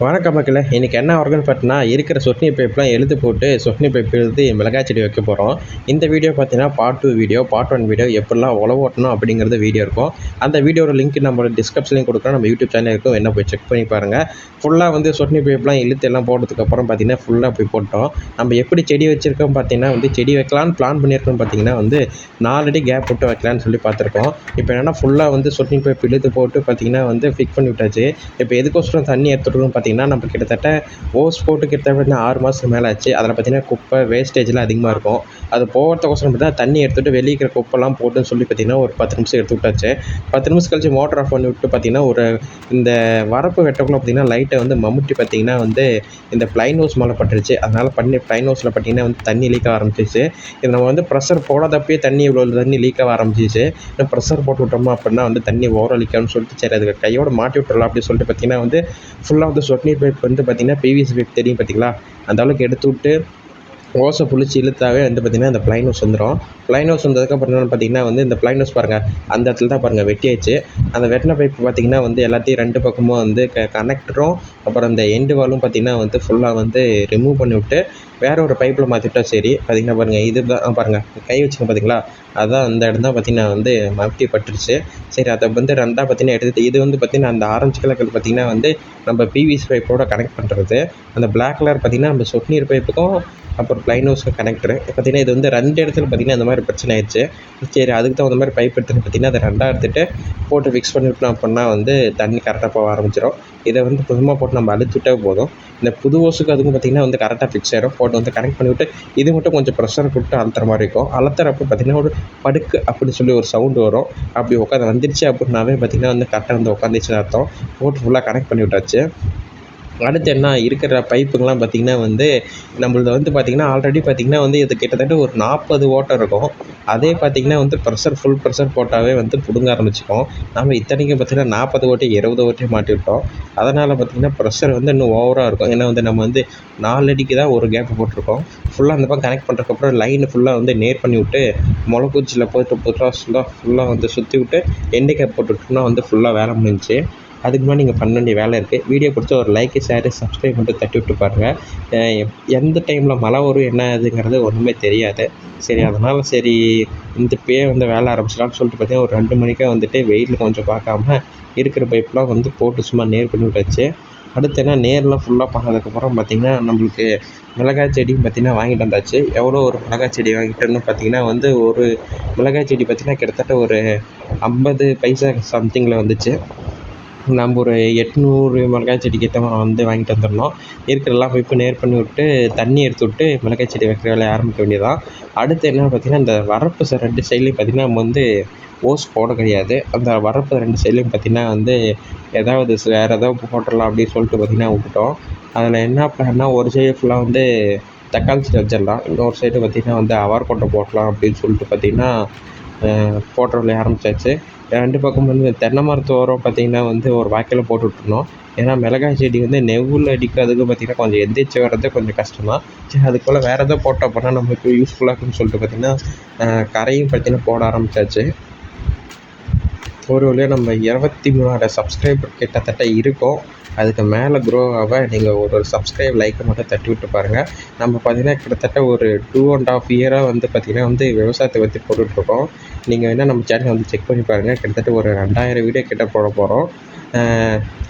வணக்கம் மக்களே. இன்றைக்கி என்ன ஆர்கன் பார்த்தீங்கன்னா, இருக்கிற சொட்டு பைப்லாம் எழுத்து போட்டு சொட்டு பைப் எழுதி மிளகாய் செடி வைக்க போகிறோம். இந்த வீடியோ பார்த்தீங்கன்னா பார்ட் 2 வீடியோ, பார்ட் 1 வீடியோ எப்படிலாம் உழவு ஓட்டணும் அப்படிங்கிறது வீடியோ இருக்கும். அந்த வீடியோட லிங்க் நம்மளோட டிஸ்கிரிப்ஷன்லையும் கொடுக்குறோம். நம்ம யூடியூப் சேனல் இருக்கும், என்ன போய் செக் பண்ணி பாருங்கள். ஃபுல்லாக வந்து சொட்டு பைப்லாம் இழுத்து எல்லாம் போட்டதுக்கப்புறம் பார்த்தீங்கன்னா ஃபுல்லாக போய் போட்டோம். நம்ம எப்படி செடி வச்சுருக்கோம் பார்த்தீங்கன்னா வந்து செடி வைக்கலான்னு பிளான் பண்ணியிருக்கோம். பார்த்தீங்கன்னா வந்து 4 அடி கேப் விட்டு வைக்கலான்னு சொல்லி பார்த்துருக்கோம். இப்போ என்னென்னா ஃபுல்லாக வந்து சொட்டு பைப் இழுத்து போட்டு பார்த்தீங்கன்னா வந்து ஃபிக்ஸ் பண்ணி விட்டாச்சு. இப்போ எதுக்கோசரம் தண்ணி எடுத்துகிட்டு பார்த்தீங்கன்னா நம்ம கிட்டத்தட்ட ஓஸ் போட்டு கிட்டத்தட்ட 6 மாதத்துக்கு மேலே ஆச்சு. அதில் பார்த்தீங்கன்னா குப்பை வேஸ்டேஜ்லாம் அதிகமாக இருக்கும். அது போகிறதுக்கோசரம் பார்த்தீங்கன்னா தண்ணி எடுத்துகிட்டு வெளியே இருக்கிற குப்பைலாம் போட்டுன்னு சொல்லி பார்த்தீங்கன்னா ஒரு 10 நிமிஷம் எடுத்து விட்டாச்சு. 10 நிமிஷம் கழிச்சு மோட்டர் ஆஃப் பண்ணி விட்டு பார்த்தீங்கன்னா இந்த வரப்பு வெட்டக்குள்ள பார்த்தீங்கன்னா லைட்டை வந்து மம்முட்டி பார்த்தீங்கன்னா வந்து இந்த ப்ளைன் ஹவுஸ் மேலே பட்டுருச்சு. அதனால் ப்ளைன் ஹவுஸில் பார்த்தீங்கன்னா வந்து தண்ணி லீக் ஆக ஆரம்பிச்சிச்சு. இது நம்ம வந்து ப்ரெஷர் போடாதப்பயே தண்ணி இவ்வளோ தண்ணி லீக் ஆக ஆரம்பிச்சிச்சு. இன்னும் ப்ரெஷர் போட்டு விட்டோமா அப்படின்னா வந்து தண்ணி ஓரம் லீக்காகும்னு சொல்லிட்டு சரி அதுக்கு கையோடு மாட்டி விட்டுறலாம் அப்படின்னு சொல்லிட்டு பார்த்தீங்கன்னா வந்து ஃபுல்லாக வந்து சொட்டு நீர் பைப் வந்து பார்த்தீங்கன்னா பிவிசி பைப் தெரியும் பார்த்தீங்களா, அந்த அளவுக்கு எடுத்து விட்டு ஓசை புளிச்சு இழுத்தாவே வந்து பார்த்திங்கன்னா இந்த ப்ளைன் ஹவுஸ் வந்துடும். ப்ளைன் ஹவுஸ் வந்ததுக்கப்புறம் என்னென்னு பார்த்தீங்கன்னா வந்து இந்த ப்ளைன் ஹவுஸ் பாருங்கள், அந்த இடத்துல தான் பாருங்கள் வெட்டியாச்சு. அந்த வெட்டின பைப் பார்த்திங்கன்னா வந்து எல்லாத்தையும் 2 பக்கமும் வந்து கனெக்டரும் அப்புறம் இந்த எண்டு வாலும் பார்த்திங்கன்னா வந்து ஃபுல்லாக வந்து ரிமூவ் பண்ணி விட்டு வேறு ஒரு பைப்பில் மாற்றிட்டா சரி. பார்த்திங்கன்னா பாருங்கள், இது தான் பாருங்கள் கை வச்சுங்க பார்த்தீங்களா, அதுதான் அந்த இடம் தான் பார்த்திங்கன்னா வந்து மம்முட்டி பட்டுருச்சு. சரி அதை வந்து 2ஆக பார்த்திங்கன்னா எடுத்து இது வந்து பார்த்திங்கன்னா அந்த ஆரஞ்சு கலர் பார்த்திங்கன்னா வந்து நம்ம பிவிசி பைப்போட கனெக்ட் பண்ணுறது. அந்த பிளாக் கலர் பார்த்திங்கன்னா நம்ம சொட்டு நீர் பைப்புக்கும் அப்புறம் ப்ளைன் ஹவுஸுக்கு கனெக்டரு. பார்த்திங்கன்னா இது வந்து 2 இடத்துல பார்த்திங்கன்னா இந்த மாதிரி பிரச்சனை ஆயிடுச்சு. சரி அதுக்கு தகுந்த மாதிரி பைப் எடுத்துன்னு பார்த்திங்கன்னா அதை 2ஆக எடுத்துகிட்டு போட்டு ஃபிக்ஸ் பண்ணிவிட்டோம் அப்படின்னா வந்து தண்ணி கரெக்டாக போக ஆரம்பிச்சிடும். இதை வந்து புதுமாக போட்டு நம்ம அழுத்திவிட்டே போதும். இந்த புது ஹவுஸுக்கு அதுக்கும் பார்த்திங்கன்னா வந்து கரெக்டாக ஃபிக்ஸ் ஆகிடும். போட்டு வந்து கனெக்ட் பண்ணிவிட்டு இது மட்டும் கொஞ்சம் ப்ரெஷர் கொடுத்து அழுத்துற மாதிரி இருக்கும். அழுத்துறப்போ பார்த்திங்கன்னா ஒரு படுக்கு அப்படின்னு சொல்லி ஒரு சவுண்டு வரும். அப்படி உட்காந்து வந்துருச்சு அப்படின்னாவே பார்த்திங்கன்னா வந்து கரெக்டாக வந்து உட்காந்துச்சுன்னு அர்த்தம். போட்டு ஃபுல்லாக கனெக்ட் பண்ணி விட்டாச்சு. அடுத்து என்ன இருக்கிற பைப்புங்கெலாம் பார்த்திங்கன்னா வந்து நம்மளது வந்து பார்த்திங்கன்னா ஆல்ரெடி பார்த்திங்கன்னா வந்து இது கிட்டத்தட்ட ஒரு 40 ஓட்டை இருக்கும். அதே பார்த்திங்கன்னா வந்து ஃபுல் ப்ரெஷர் போட்டாவே வந்து பிடுங்க ஆரம்பிச்சுக்கும். நம்ம இத்தனைக்கும் பார்த்திங்கன்னா 40 ஓட்டை 20 ஓட்டையும் மாட்டி விட்டோம். அதனால் பார்த்திங்கன்னா ப்ரெஷர் வந்து இன்னும் ஓவராக இருக்கும். ஏன்னா வந்து நம்ம வந்து 4 அடிக்கு தான் ஒரு கேப்பு போட்டிருக்கோம். ஃபுல்லாக அந்த பக்கம் கனெக்ட் பண்ணுறதுக்கப்புறம் லைனை ஃபுல்லாக வந்து நேர் பண்ணி விட்டு முளைக்குச்சியில் போட்டு ஃபுல்லாக வந்து சுற்றி விட்டு எண்டு கேப் போட்டுவிட்டோம்னா வந்து ஃபுல்லாக வேலை முடிஞ்சிச்சு. அதுக்கு முன்னாடி நீங்கள் பண்ண வேண்டிய வேலை இருக்குது. வீடியோ பிடிச்சா ஒரு லைக்கு, ஷேரு, சப்ஸ்கிரைப் பண்ணிட்டு தட்டி விட்டு பாருங்கள். எந்த டைமில் மழை வரும் என்ன ஆகுதுங்கிறது ஒன்றுமே தெரியாது. சரி அதனால் சரி இப்பயே வந்து வேலை ஆரம்பிச்சிடலான்னு சொல்லிட்டு பார்த்தீங்கன்னா ஒரு 2 மணிக்கே வந்துட்டு வெயில் கொஞ்சம் பார்க்காம இருக்கிற பைப்லாம் வந்து போட்டு சும்மா நேர் பண்ணி விட்டாச்சு. அடுத்து என்ன நேர்லாம் ஃபுல்லாக பண்ணதுக்கப்புறம் பார்த்திங்கன்னா நம்மளுக்கு மிளகாய் செடியும் பார்த்திங்கன்னா வாங்கிட்டு வந்தாச்சு. எவ்வளோ ஒரு மிளகாய் செடி வாங்கிட்டோன்னு பார்த்திங்கன்னா வந்து ஒரு மிளகாய் செடி பார்த்திங்கன்னா கிட்டத்தட்ட ஒரு 50 பைசா சம்திங்கில் வந்துச்சு. நம்ம ஒரு 800 மிளகாய் செடிக்கு ஏற்ற மாதிரி வந்து வாங்கிட்டு வந்துடணும். இருக்கிற எல்லா பைப்பும் நேர் பண்ணி விட்டு தண்ணி எடுத்து விட்டு மிளகாய் செடி வைக்கிற வேலையை ஆரம்பிக்க வேண்டியதுதான். அடுத்து என்னென்னு பார்த்திங்கன்னா இந்த வரப்பு 2 சைட்லேயும் பார்த்திங்கன்னா நம்ம வந்து ஓஸ் போட கிடையாது. அந்த வரப்பு 2 சைட்லேயும் பார்த்திங்கன்னா வந்து வேறு ஏதாவது போட்டுடலாம் அப்படின்னு சொல்லிட்டு பார்த்திங்கன்னா விட்டுட்டோம். அதில் என்ன பிளான்னா ஒரு சைடு ஃபுல்லாக வந்து தக்காளி செடி வச்சிடலாம், இன்னொரு சைடு பார்த்திங்கன்னா வந்து அவரைக்கொட்டை போடலாம் அப்படின்னு சொல்லிட்டு பார்த்திங்கன்னா போடுற வேலையை ஆரம்பித்தாச்சு. 2 பக்கம் வந்து தென்னை மரத்து ஓரம் பார்த்திங்கன்னா வந்து ஒரு வாய்க்கால போட்டு விட்டுருணும். ஏன்னா மிளகாய் செடி வந்து நெவுல் அடிக்கிறதுக்கு பார்த்திங்கன்னா கொஞ்சம் எந்திரிச்சு வர்றது கொஞ்சம் கஷ்டம் தான். சரி அதுக்குள்ளே வேறு எதாவது போட்டோம் அப்படின்னா நம்மளுக்கு யூஸ்ஃபுல்லாக இருக்குன்னு சொல்லிட்டு பார்த்திங்கன்னா கரையும் பார்த்திங்கன்னா போட ஆரம்பித்தாச்சு. ஒரு வழியாக நம்ம 23,000 சப்ஸ்கிரைபர் கிட்டத்தட்ட இருக்கோம். அதுக்கு மேலே க்ரோ ஆக நீங்கள் ஒரு சப்ஸ்கிரைப் லைக்கை மட்டும் தட்டி விட்டு பாருங்கள். நம்ம பார்த்திங்கன்னா கிட்டத்தட்ட ஒரு 2.5 இயராக வந்து பார்த்திங்கன்னா வந்து விவசாயத்தை பற்றி போட்டுட்ருக்கோம். நீங்கள் வேணால் நம்ம சேனலை வந்து செக் பண்ணி பாருங்கள். கிட்டத்தட்ட ஒரு 2000 வீடியோ கிட்ட போட போகிறோம்.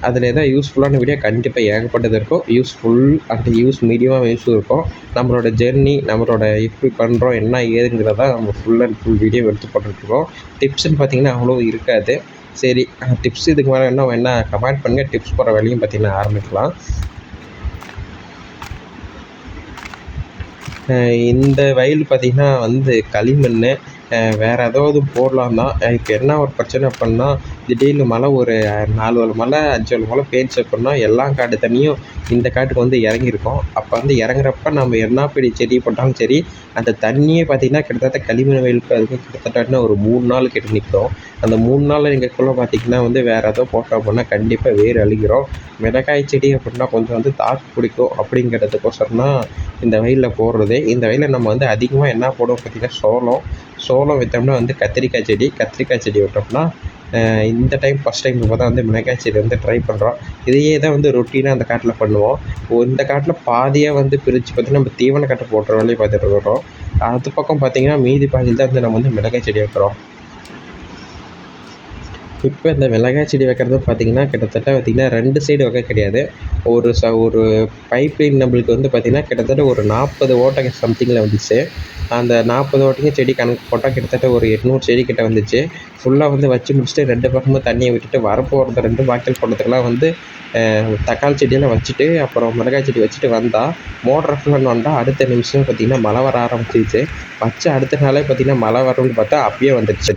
அதில் எதாவது யூஸ்ஃபுல்லான வீடியோ கண்டிப்பாக ஏகப்பட்டது இருக்கும். யூஸ்ஃபுல் அண்ட் மீடியமாக யூஸும் இருக்கும். நம்மளோட ஜெர்னி நம்மளோட எப்படி பண்ணுறோம் என்ன ஏதுங்கிறத நம்ம ஃபுல் அண்ட் ஃபுல் வீடியோ எடுத்து போட்டுட்ருக்கோம். டிப்ஸ்ன்னு பார்த்திங்கன்னா அவ்வளோ இருக்காது. சரி டிப்ஸ் இதுக்கு மேலே என்ன கமெண்ட் பண்ணுங்கள். டிப்ஸ் போடுற வேலையும் பார்த்திங்கன்னா ஆரம்பிக்கலாம். இந்த வயல் பார்த்திங்கன்னா வந்து களிமண். வேறு ஏதாவது போடலாம் தான். இப்போ என்ன ஒரு பிரச்சனை அப்புடின்னா திடீர்னு மழை ஒரு 4 வேளை மழை 5 வேளை மழை பேய்ஞ்சி அப்புடின்னா எல்லா காட்டு தண்ணியும் இந்த காட்டுக்கு வந்து இறங்கியிருக்கும். அப்போ வந்து இறங்குறப்ப நம்ம என்ன பெரிய செடி போட்டாலும் சரி அந்த தண்ணியே பார்த்திங்கன்னா கிட்டத்தட்ட களிமண் வயலுக்கு அதுக்கும் கிட்டத்தட்ட ஒரு 3 நாள் கிட்ட நிற்கும். அந்த 3 நாள் நீங்கள்குள்ளே பார்த்திங்கன்னா வந்து வேறு ஏதாவது போட்டோம் அப்படின்னா கண்டிப்பாக வேர் அழுகிரும். மிளகாய் செடி அப்படின்னா கொஞ்சம் வந்து தாக்கு பிடிக்கும் அப்படிங்கிறதுக்கோசரம் தான் இந்த வயலில் போடுறது. இந்த வயலில் நம்ம வந்து அதிகமாக என்ன போடுவோம் பார்த்திங்கன்னா சோளம் விற்றோம்னா வந்து கத்திரிக்காய் செடி விட்டோம்னா இந்த டைம் ஃபஸ்ட் டைம் இப்போ தான் வந்து மிளகாய் செடி வந்து ட்ரை பண்ணுறோம். இதையே தான் வந்து ரொட்டீனாக அந்த காட்டில் பண்ணுவோம். இந்த காட்டில் பாதியாக வந்து பிரித்து பார்த்திங்கன்னா நம்ம தீவன கட்டை போடுற வேலையை பார்த்துட்டு இருக்கிறோம். அது பக்கம் பார்த்திங்கன்னா மீதி பாதியில் தான் வந்து நம்ம வந்து மிளகாய் செடி வைக்கிறோம். இப்போ இந்த மிளகாய் செடி வைக்கிறது பார்த்திங்கன்னா கிட்டத்தட்ட பார்த்திங்கன்னா 2 சைடு வைக்க கிடையாது. ஒரு பைப்லைன் நம்மளுக்கு வந்து பார்த்திங்கன்னா கிட்டத்தட்ட ஒரு 40 ஓட்டைங்க சம்திங்கில் வந்துச்சு. அந்த 40 ஓட்டைங்க செடி கணக்கு போட்டால் கிட்டத்தட்ட ஒரு 800 செடி கிட்ட வந்துச்சு. ஃபுல்லாக வந்து வச்சு முடிச்சுட்டு 2 பக்கமும் தண்ணியை விட்டுட்டு வரப்பு ஓரத்தை 2 வாய்க்கால் போடுறதுக்கெல்லாம் வந்து தக்காளி செடியெல்லாம் வச்சுட்டு அப்புறம் மிளகாய் செடி வச்சுட்டு வந்தால் மோட்டர் ஆஃப்லாம் வந்தால் அடுத்த நிமிஷம் பார்த்திங்கன்னா மழை வர ஆரம்பிச்சிருச்சு. வச்ச அடுத்த நாளே பார்த்திங்கன்னா மழை வரும்னு பார்த்தா அப்பயே வந்துடுச்சு.